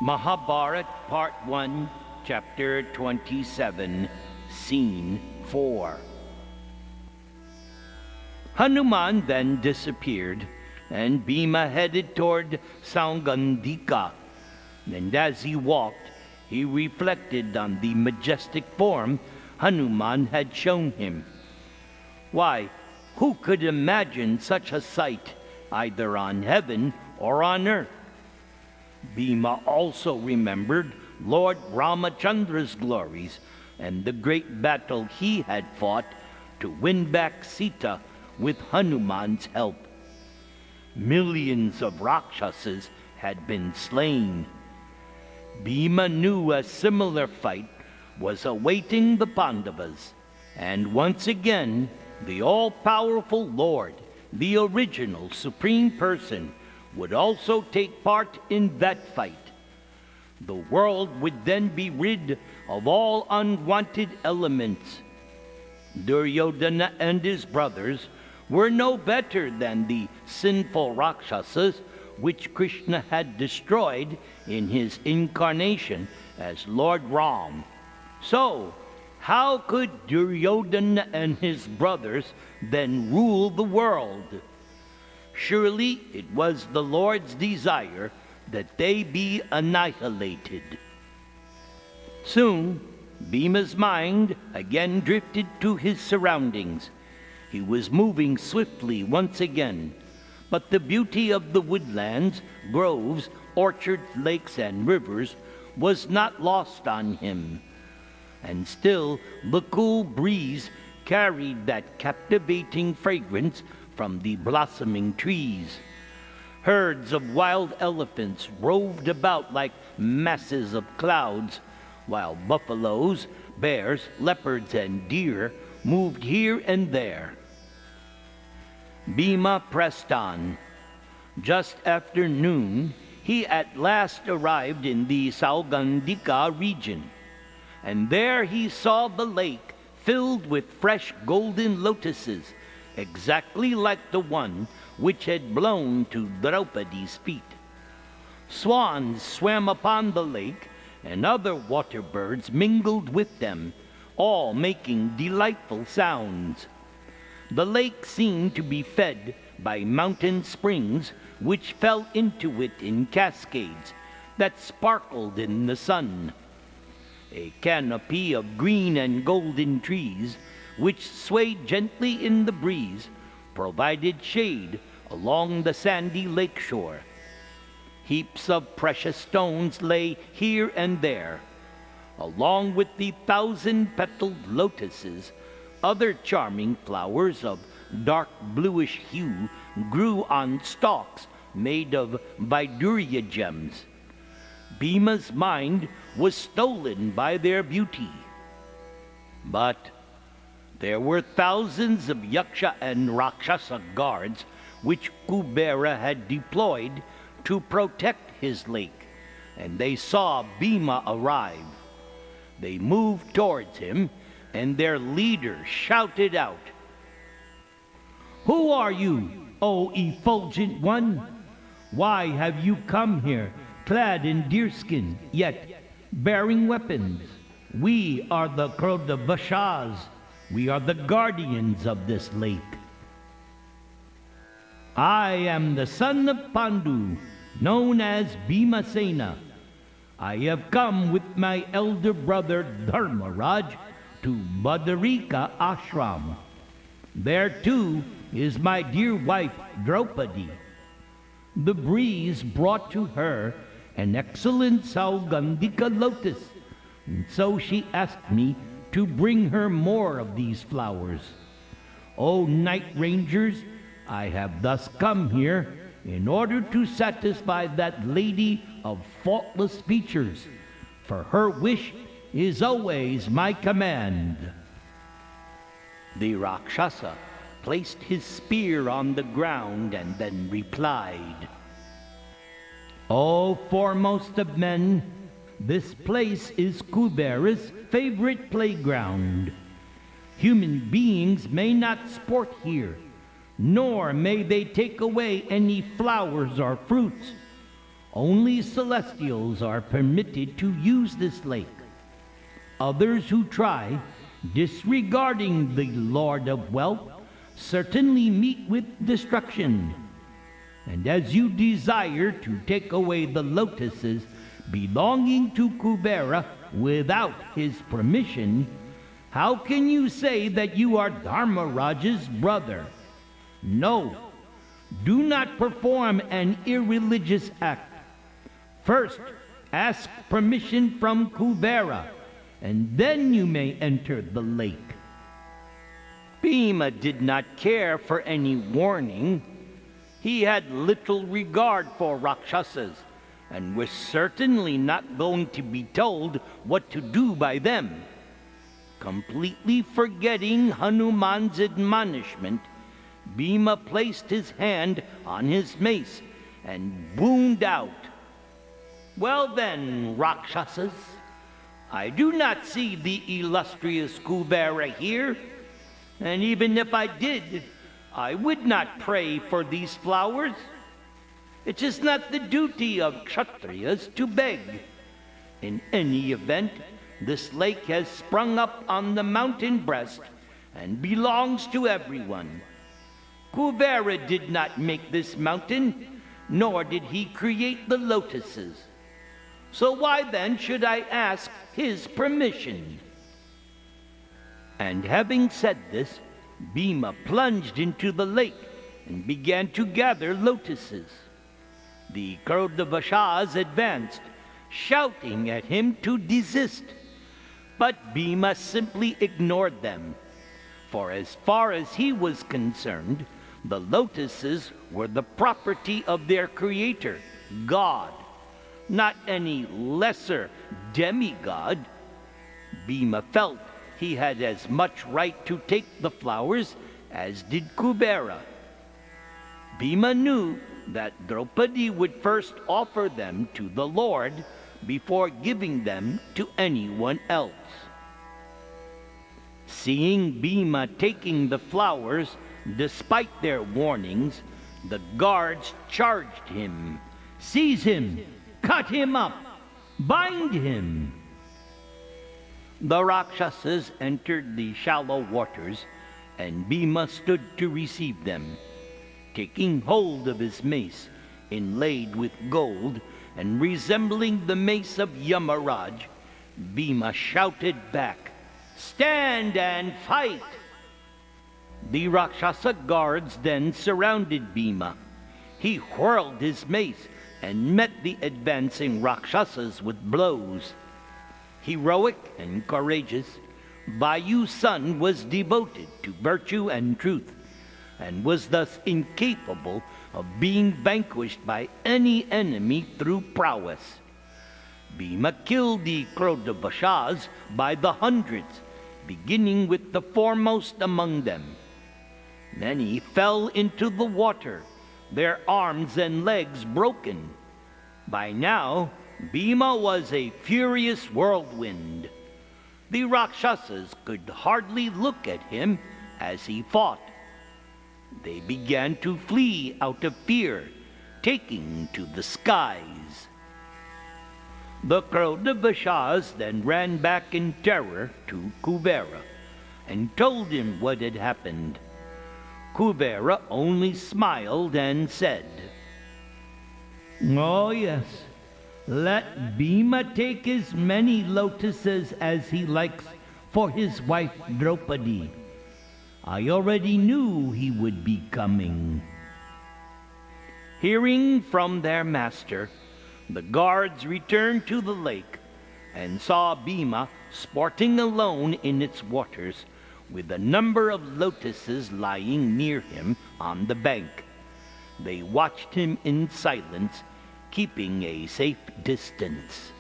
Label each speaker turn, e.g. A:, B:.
A: Maha-Bharata, Part 1, Chapter 27, Scene 4. Hanuman then disappeared, and Bhima headed toward Saugandika. And as he walked, he reflected on the majestic form Hanuman had shown him. Why, who could imagine such a sight, either on heaven or on earth? Bhima also remembered Lord Ramachandra's glories and the great battle he had fought to win back Sita with Hanuman's help. Millions of Rakshasas had been slain. Bhima knew a similar fight was awaiting the Pandavas, and once again the all-powerful Lord, the original Supreme Person, would also take part in that fight. The world would then be rid of all unwanted elements. Duryodhana and his brothers were no better than the sinful Rakshasas which Krishna had destroyed in his incarnation as Lord Ram. So, how could Duryodhana and his brothers then rule the world? Surely it was the Lord's desire that they be annihilated. Soon, Bhima's mind again drifted to his surroundings. He was moving swiftly once again, but the beauty of the woodlands, groves, orchards, lakes, and rivers was not lost on him. And still the cool breeze carried that captivating fragrance from the blossoming trees. Herds of wild elephants roved about like masses of clouds, while buffaloes, bears, leopards, and deer moved here and there. Bhima pressed on. Just after noon, he at last arrived in the Saugandika region, and there he saw the lake filled with fresh golden lotuses, exactly like the one which had blown to Draupadi's feet. Swans swam upon the lake, and other water birds mingled with them, all making delightful sounds. The lake seemed to be fed by mountain springs which fell into it in cascades that sparkled in the sun. A canopy of green and golden trees, which swayed gently in the breeze, provided shade along the sandy lake shore. Heaps of precious stones lay here and there. Along with the thousand-petaled lotuses, other charming flowers of dark bluish hue grew on stalks made of Vaidurya gems. Bhima's mind was stolen by their beauty. But there were thousands of Yaksha and Rakshasa guards which Kubera had deployed to protect his lake, and they saw Bhima arrive. They moved towards him, and their leader shouted out, "Who are you, O effulgent one? Why have you come here, clad in deerskin, yet bearing weapons? We are the Krodhavashas. We are the guardians of this lake. I am the son of Pandu, known as Bhimasena. I have come with my elder brother Dharmaraj to Badarika Ashram. There too is my dear wife Draupadi. The breeze brought to her an excellent Saugandika lotus, and so she asked me to bring her more of these flowers. O night rangers, I have thus come here in order to satisfy that lady of faultless features, for her wish is always my command." The Rakshasa placed his spear on the ground and then replied, "O foremost of men, this place is Kubera's favorite playground. Human beings may not sport here, nor may they take away any flowers or fruits. Only celestials are permitted to use this lake. Others who try, disregarding the Lord of Wealth, certainly meet with destruction. And as you desire to take away the lotuses belonging to Kubera without his permission, how can you say that you are Dharmaraja's brother? No, do not perform an irreligious act. First, ask permission from Kubera, and then you may enter the lake. Bhima did not care for any warning. He had little regard for Rakshasas, and was certainly not going to be told what to do by them. Completely forgetting Hanuman's admonishment, Bhima placed his hand on his mace and boomed out, "Well then, Rakshasas, I do not see the illustrious Kubera here, and even if I did, I would not pray for these flowers. It is not the duty of Kshatriyas to beg. In any event, this lake has sprung up on the mountain breast and belongs to everyone. Kubera did not make this mountain, nor did he create the lotuses. So why then should I ask his permission?" And having said this, Bhima plunged into the lake and began to gather lotuses. The Krodhavashas advanced, shouting at him to desist. But Bhima simply ignored them, for as far as he was concerned, the lotuses were the property of their creator, God, not any lesser demigod. Bhima felt he had as much right to take the flowers as did Kubera. Bhima knew that Draupadi would first offer them to the Lord before giving them to anyone else. Seeing Bhima taking the flowers, despite their warnings, the guards charged him. "Seize him! Cut him up! Bind him!" The Rakshasas entered the shallow waters, and Bhima stood to receive them. Taking hold of his mace, inlaid with gold and resembling the mace of Yamaraj, Bhima shouted back, "Stand and fight!" The Rakshasa guards then surrounded Bhima. He whirled his mace and met the advancing Rakshasas with blows. Heroic and courageous, Bayu's son was devoted to virtue and truth, and was thus incapable of being vanquished by any enemy through prowess. Bhima killed the Krodhavashas by the hundreds, beginning with the foremost among them. Many fell into the water, their arms and legs broken. By now, Bhima was a furious whirlwind. The Rakshasas could hardly look at him as he fought. They began to flee out of fear, taking to the skies. The Krodhavashas then ran back in terror to Kubera and told him what had happened. Kubera only smiled and said, "Oh yes, let Bhima take as many lotuses as he likes for his wife Draupadi. I already knew he would be coming." Hearing from their master, the guards returned to the lake and saw Bhima sporting alone in its waters, with a number of lotuses lying near him on the bank. They watched him in silence, keeping a safe distance.